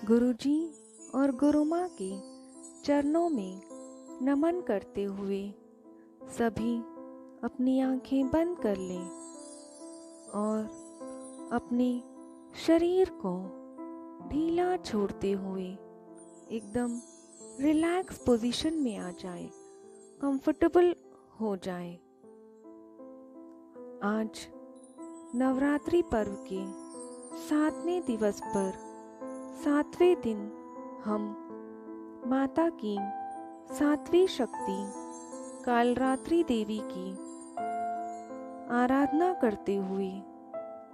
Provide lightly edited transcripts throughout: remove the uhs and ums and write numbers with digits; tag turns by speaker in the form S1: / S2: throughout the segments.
S1: गुरुजी और गुरुमाँ के चरणों में नमन करते हुए सभी अपनी आंखें बंद कर लें और अपने शरीर को ढीला छोड़ते हुए एकदम रिलैक्स पोजीशन में आ जाए, कंफर्टेबल हो जाए। आज नवरात्रि पर्व के 7वें दिवस पर 7वें दिन हम माता की 7वीं शक्ति कालरात्रि देवी की आराधना करते हुए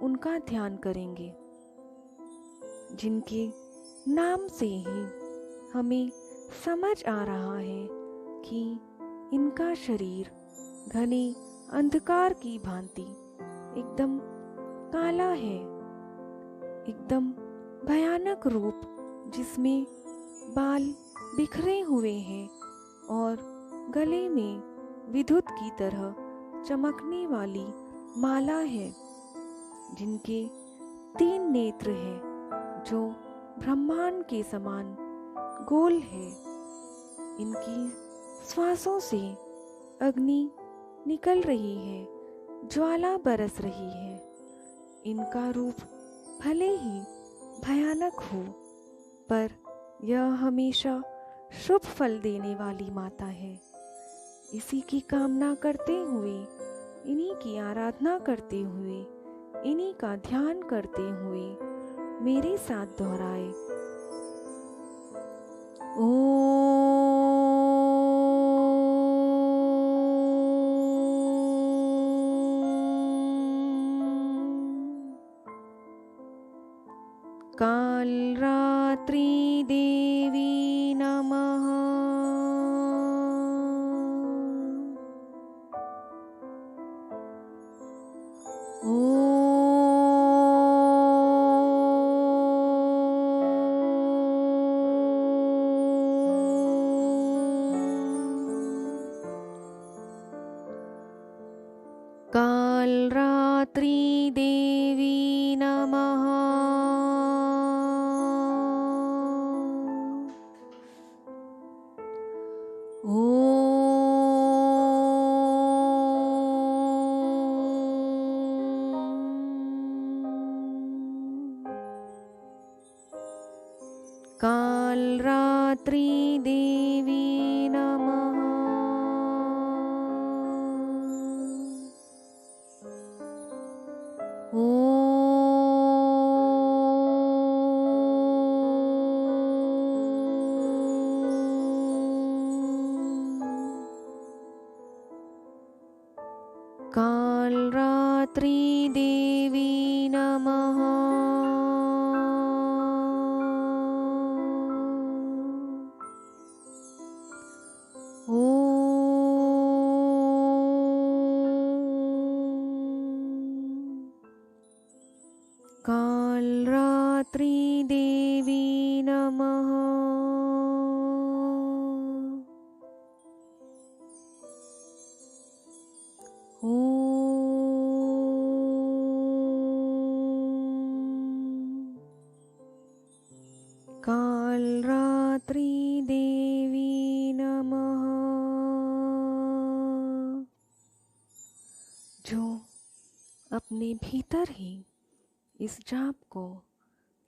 S1: उनका ध्यान करेंगे, जिनके नाम से ही हमें समझ आ रहा है कि इनका शरीर घने अंधकार की भांति एकदम काला है, एकदम भयानक रूप जिसमें बाल बिखरे हुए हैं और गले में विद्युत की तरह चमकने वाली माला है, जिनके 3 नेत्र हैं जो ब्रह्मांड के समान गोल है। इनकी श्वासों से अग्नि निकल रही है, ज्वाला बरस रही है। इनका रूप भले ही भयानक हो, पर यह हमेशा शुभ फल देने वाली माता है। इसी की कामना करते हुए, इन्हीं की आराधना करते हुए, इन्हीं का ध्यान करते हुए मेरे साथ दोहराए, कालरात्रि देवी नमः। कालरात्रि देवी नमः। कालरात्रि देवी नमः। कालरात्रि देवी नमः। कालरात्रि देवी नमः। कालरात्रि देवी नमः। जो अपने भीतर ही इस जाप को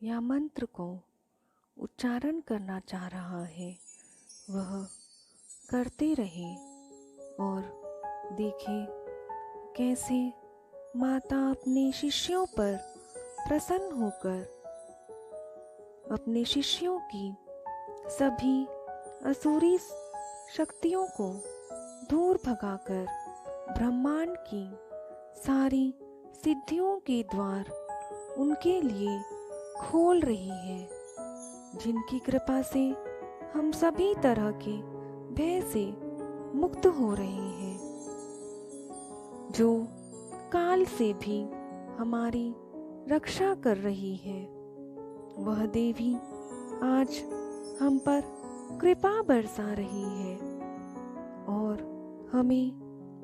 S1: या मंत्र को उच्चारण करना चाह रहा है, वह करते रहे और देखे कैसे माता अपने शिष्यों पर प्रसन्न होकर अपने शिष्यों की सभी असुरी शक्तियों को दूर भगाकर ब्रह्मांड की सारी सिद्धियों के द्वार उनके लिए खोल रही है, जिनकी कृपा से हम सभी तरह के भय से मुक्त हो रहे हैं। जो काल से भी हमारी रक्षा कर रही है, वह देवी आज हम पर कृपा बरसा रही है और हमें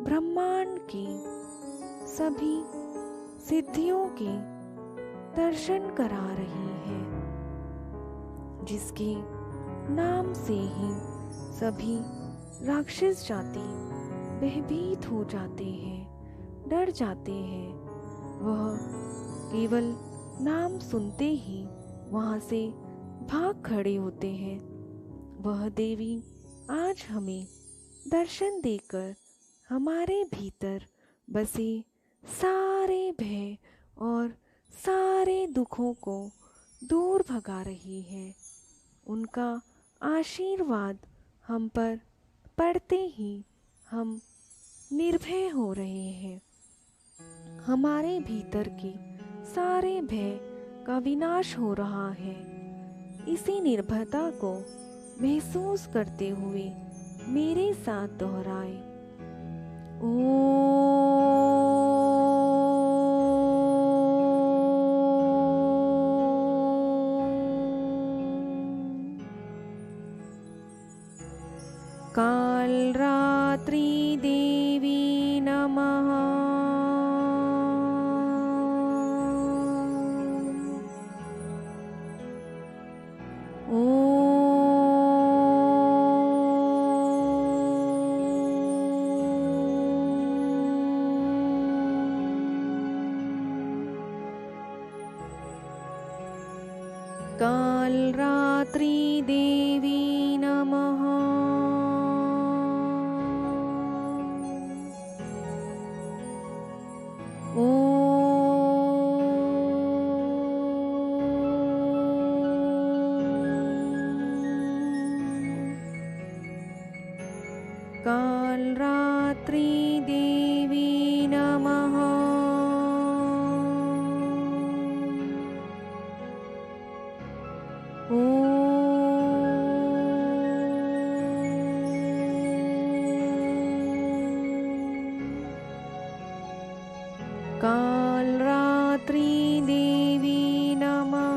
S1: ब्रह्मांड की सभी सिद्धियों के दर्शन करा रही है। जिसके नाम से ही सभी राक्षस जाति भयभीत हो जाते हैं, डर जाते हैं। वह केवल नाम सुनते ही वहाँ से भाग खड़े होते हैं। वह देवी आज हमें दर्शन देकर हमारे भीतर बसे सारे भय और सारे दुखों को दूर भगा रही है। उनका आशीर्वाद हम पर पड़ते ही हम निर्भय हो रहे हैं। हमारे भीतर के सारे भय का विनाश हो रहा है। इसी निर्भयता को महसूस करते हुए मेरे साथ दोहराए, कालरात्रि देवी नमः। कालरात्रि देवी नमः। कालरात्रि देवी नमः। कालरात्रि देवी नमः।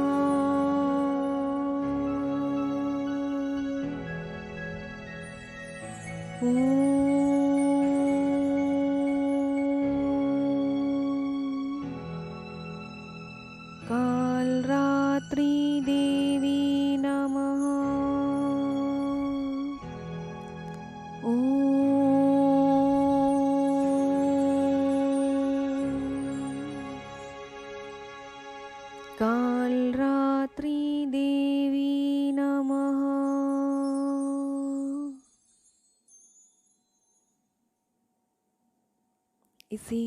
S1: कालरात्रि देवी नमः। कालरात्रि देवी नमः। इसे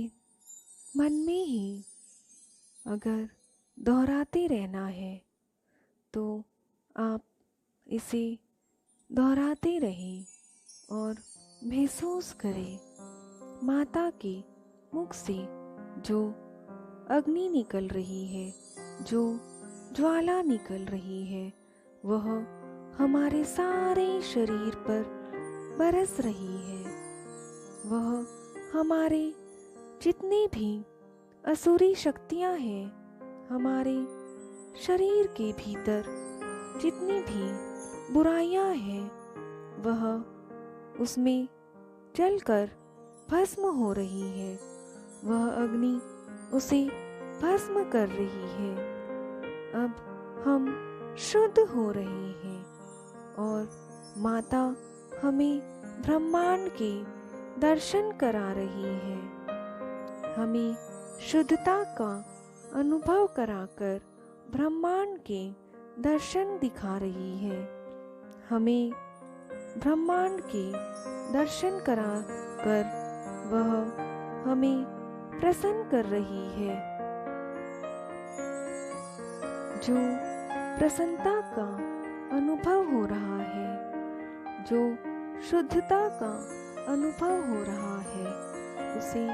S1: मन में ही अगर दोहराते रहना है तो आप इसे दोहराते रहें और महसूस करें माता के मुख से जो अग्नि निकल रही है, जो ज्वाला निकल रही है, वह हमारे सारे शरीर पर बरस रही है। वह हमारे जितनी भी असुरी शक्तियाँ हैं, हमारे शरीर के भीतर जितनी भी बुराइयाँ हैं, वह उसमें जलकर भस्म हो रही है। वह अग्नि उसे भस्म कर रही है। अब हम शुद्ध हो रहे हैं और माता हमें ब्रह्मांड के दर्शन करा रही है। हमें शुद्धता का अनुभव कराकर ब्रह्मांड के दर्शन दिखा रही है। हमें ब्रह्मांड के दर्शन कराकर वह हमें प्रसन्न कर रही है। जो प्रसन्नता का अनुभव हो रहा है, जो शुद्धता का अनुभव हो रहा है, उसे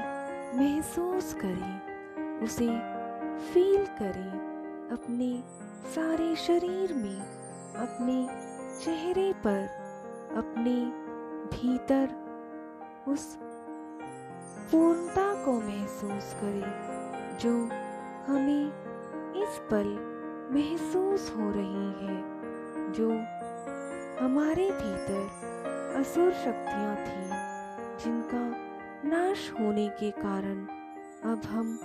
S1: महसूस करें, उसे फील करें अपने सारे शरीर में, अपने चेहरे पर, अपने भीतर उस पूर्णता को महसूस करें जो हमें इस पल महसूस हो रही है। जो हमारे भीतर असुर शक्तियाँ थीं, जिनका नाश होने के कारण अब हम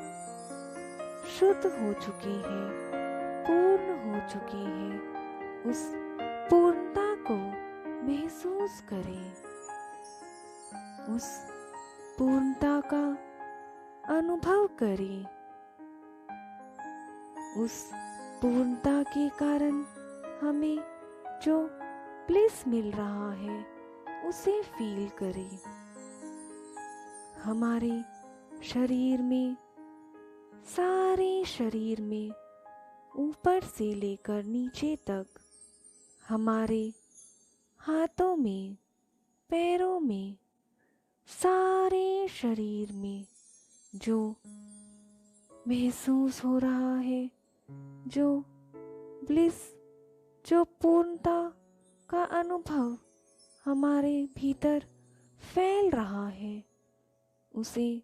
S1: शुद्ध हो चुके हैं, पूर्ण हो चुके हैं, उस पूर्णता को महसूस करें। उस पूर्णता का अनुभव करें। उस पूर्णता के कारण हमें जो ब्लिस मिल रहा है उसे फील करें। हमारे शरीर में, सारे शरीर में, ऊपर से लेकर नीचे तक, हमारे हाथों में, पैरों में, सारे शरीर में जो महसूस हो रहा है, जो ब्लिस, जो पूर्णता का अनुभव हमारे भीतर फैल रहा है, उसे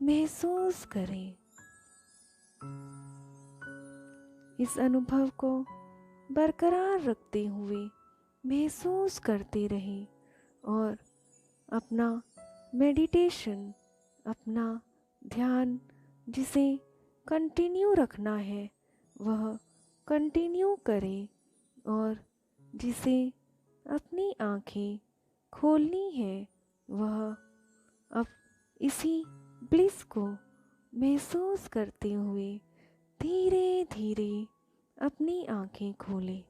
S1: महसूस करें। इस अनुभव को बरकरार रखते हुए महसूस करते रहें और अपना मेडिटेशन, अपना ध्यान जिसे कंटिन्यू रखना है वह कंटिन्यू करें और जिसे अपनी आँखें खोलनी है वह अब इसी ब्लिस को महसूस करते हुए धीरे धीरे अपनी आँखें खोलें।